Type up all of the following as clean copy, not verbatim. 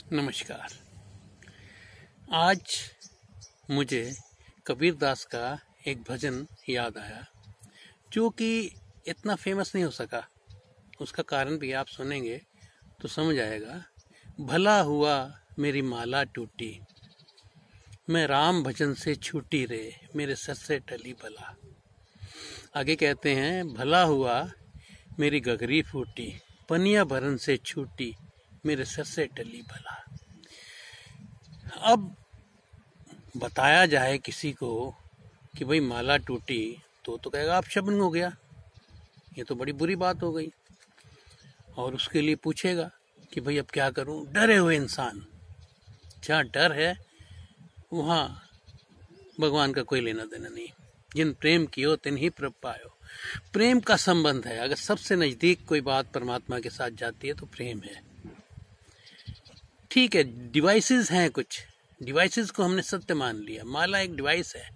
नमस्कार। आज मुझे कबीर दास का एक भजन याद आया जो कि इतना फेमस नहीं हो सका। उसका कारण भी आप सुनेंगे तो समझ आएगा। भला हुआ मेरी माला टूटी, मैं राम भजन से छूटी रे, मेरे सर से टली भला। आगे कहते हैं, भला हुआ मेरी गगरी फूटी, पनिया भरन से छूटी, मेरे सर से टली भला। अब बताया जाए किसी को कि भाई माला टूटी तो कहेगा आप शब्द हो गया, ये तो बड़ी बुरी बात हो गई। और उसके लिए पूछेगा कि भाई अब क्या करूं। डरे हुए इंसान, जहाँ डर है वहाँ भगवान का कोई लेना देना नहीं। जिन प्रेम कियो तिन ही प्रभ पायो। प्रेम का संबंध है। अगर सबसे नजदीक कोई बात परमात्मा के साथ जाती है तो प्रेम है। ठीक है, डिवाइसेस हैं, कुछ डिवाइसेस को हमने सत्य मान लिया। माला एक डिवाइस है,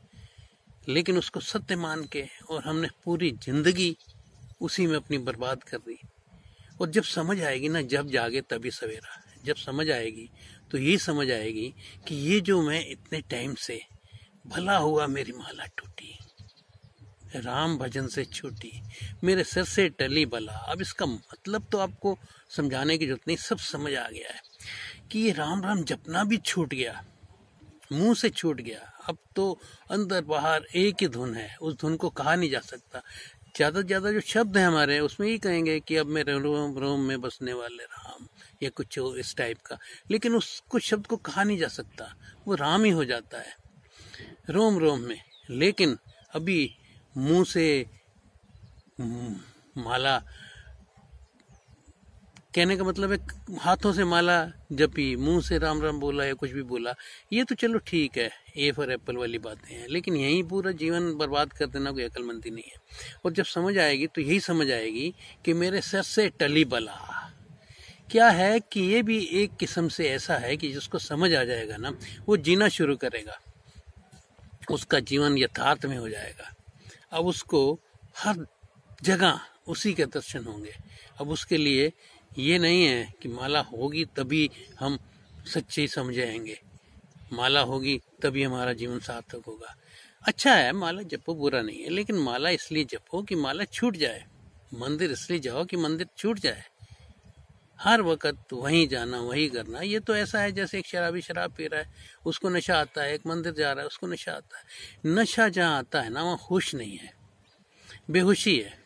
लेकिन उसको सत्य मान के और हमने पूरी जिंदगी उसी में अपनी बर्बाद कर दी। और जब समझ आएगी ना, जब जागे तभी सवेरा, जब समझ आएगी तो ये समझ आएगी कि ये जो मैं इतने टाइम से, भला हुआ मेरी माला टूटी, राम भजन से छूटी, मेरे सिर से टली बला। अब इसका मतलब तो आपको समझाने की जरूरत नहीं, सब समझ आ गया है कि ये राम राम जपना भी छूट गया, मुंह से छूट गया। अब तो अंदर बाहर एक ही धुन है, उस धुन को कहा नहीं जा सकता। ज्यादा से ज्यादा जो शब्द है हमारे, उसमें ही कहेंगे कि अब मेरे रोम रोम में बसने वाले राम, या कुछ इस टाइप का। लेकिन उस कुछ शब्द को कहा नहीं जा सकता, वो राम ही हो जाता है रोम रोम में। लेकिन अभी मुंह से माला कहने का मतलब है, हाथों से माला जपी, मुंह से राम राम बोला या कुछ भी बोला, ये तो चलो ठीक है, ए फॉर एप्पल वाली बातें हैं। लेकिन यही पूरा जीवन बर्बाद कर देना कोई अक्लमंदी नहीं है। और जब समझ आएगी तो यही समझ आएगी कि मेरे सर से टली बला। क्या है कि ये भी एक किस्म से ऐसा है कि जिसको समझ आ जाएगा ना, वो जीना शुरू करेगा, उसका जीवन यथार्थ में हो जाएगा। अब उसको हर जगह उसी के दर्शन होंगे। अब उसके लिए ये नहीं है कि माला होगी तभी हम सच्चे समझेंगे, माला होगी तभी हमारा जीवन सार्थक होगा। अच्छा है माला जपो, बुरा नहीं है, लेकिन माला इसलिए जपो कि माला छूट जाए। मंदिर इसलिए जाओ कि मंदिर छूट जाए। हर वक्त वहीं जाना, वहीं करना, ये तो ऐसा है जैसे एक शराबी शराब पी रहा है, उसको नशा आता है। एक मंदिर जा रहा है, उसको नशा आता है। नशा जहाँ आता है ना, वहाँ होश नहीं है, बेहोशी है।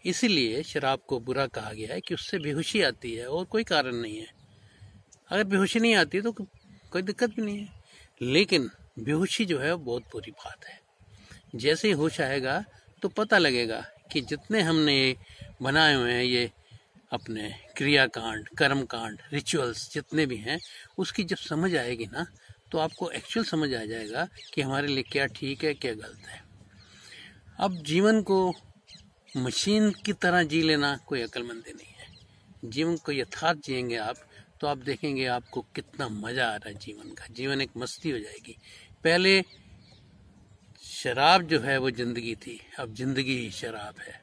इसीलिए शराब को बुरा कहा गया है कि उससे बेहोशी आती है, और कोई कारण नहीं है। अगर बेहोशी नहीं आती तो कोई दिक्कत भी नहीं है। लेकिन बेहोशी जो है वो बहुत बुरी बात है। जैसे ही होश आएगा तो पता लगेगा कि जितने हमने बनाए हुए हैं, ये अपने क्रियाकांड, कर्म कांड, रिचुअल्स जितने भी हैं, उसकी जब समझ आएगी ना, तो आपको एक्चुअल समझ आ जाएगा कि हमारे लिए क्या ठीक है, क्या गलत है। अब जीवन को मशीन की तरह जी लेना कोई अक्लमंदी नहीं है। जीवन को यथार्थ जिएंगे आप, तो आप देखेंगे आपको कितना मजा आ रहा है जीवन का। जीवन एक मस्ती हो जाएगी। पहले शराब जो है वो जिंदगी थी, अब जिंदगी ही शराब है।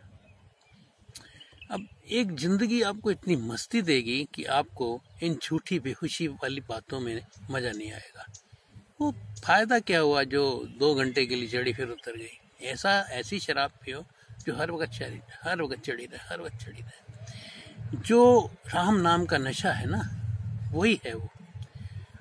अब एक जिंदगी आपको इतनी मस्ती देगी कि आपको इन झूठी बेहोशी वाली बातों में मजा नहीं आएगा। वो फायदा क्या हुआ जो 2 घंटे के लिए चढ़ी फिर उतर गई। ऐसी शराब पियो जो हर वक्त चढ़ी रहे। जो राम नाम का नशा है ना, वही है वो।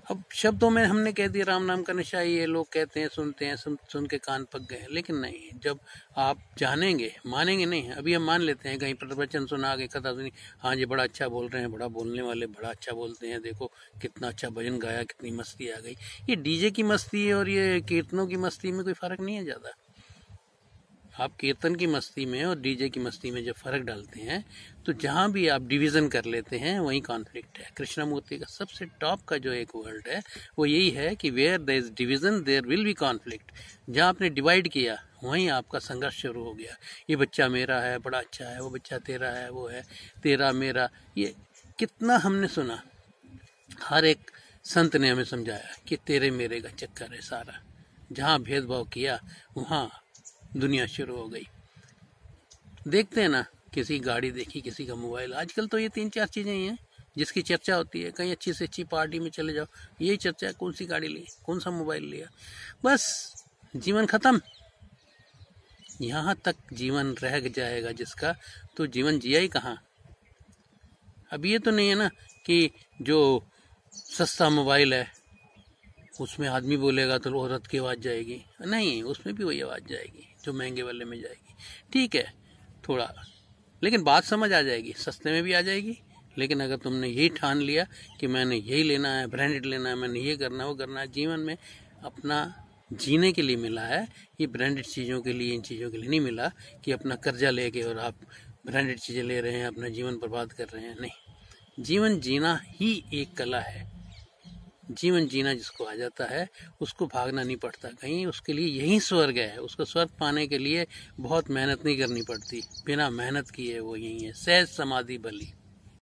अब शब्दों में हमने कह दिया राम नाम का नशा, ये लोग कहते हैं, सुनते हैं, सुन के कान पक गए। लेकिन नहीं, जब आप जानेंगे, मानेंगे नहीं। अभी हम मान लेते हैं, कहीं प्रवचन सुना, के कथा सुनी, हाँ जी बड़ा अच्छा बोल रहे हैं, बड़ा बोलने वाले बड़ा अच्छा बोलते हैं, देखो कितना अच्छा भजन गाया, कितनी मस्ती आ गई। ये डीजे की मस्ती है और ये कीर्तनों की मस्ती में कोई फर्क नहीं है ज्यादा। आप कीर्तन की मस्ती में और डीजे की मस्ती में जब फर्क डालते हैं, तो जहां भी आप डिवीजन कर लेते हैं वहीं कॉन्फ्लिक्ट है। कृष्णमूर्ति का सबसे टॉप का जो एक वर्ड है वो यही है कि where there is division there will be conflict. जहां आपने डिवाइड किया वहीं आपका संघर्ष शुरू हो गया। ये बच्चा मेरा है, बड़ा अच्छा है, वो बच्चा तेरा है, वो है तेरा मेरा। ये कितना हमने सुना। हर एक संत ने हमें समझाया कि तेरे मेरे का चक्कर है सारा। जहां भेदभाव किया वहां दुनिया शुरू हो गई। देखते हैं ना, किसी गाड़ी देखी, किसी का मोबाइल, आजकल तो ये 3-4 चीजें ही हैं। जिसकी चर्चा होती है, कहीं अच्छी से अच्छी पार्टी में चले जाओ, यही चर्चा है, कौन सी गाड़ी ली, कौन सा मोबाइल लिया, बस जीवन खत्म। यहाँ तक जीवन रह जाएगा जिसका, तो जीवन जिया ही कहाँ। अब ये तो नहीं है ना कि जो सस्ता मोबाइल है उसमें आदमी बोलेगा तो औरत की आवाज़ जाएगी, नहीं, उसमें भी वही आवाज़ जाएगी जो महंगे वाले में जाएगी। ठीक है थोड़ा, लेकिन बात समझ आ जाएगी, सस्ते में भी आ जाएगी। लेकिन अगर तुमने यही ठान लिया कि मैंने यही लेना है, ब्रांडेड लेना है, मैंने ये करना है, वो करना है, जीवन में अपना जीने के लिए मिला है, ये ब्रांडेड चीज़ों के लिए, इन चीज़ों के लिए नहीं मिला कि अपना कर्जा लेके और आप ब्रांडेड चीज़ें ले रहे हैं, अपना जीवन बर्बाद कर रहे हैं। नहीं, जीवन जीना ही एक कला है। जीवन जीना जिसको आ जाता है उसको भागना नहीं पड़ता कहीं, उसके लिए यही स्वर्ग है। उसको स्वर्ग पाने के लिए बहुत मेहनत नहीं करनी पड़ती, बिना मेहनत किए वो यही है, सहज समाधि बली।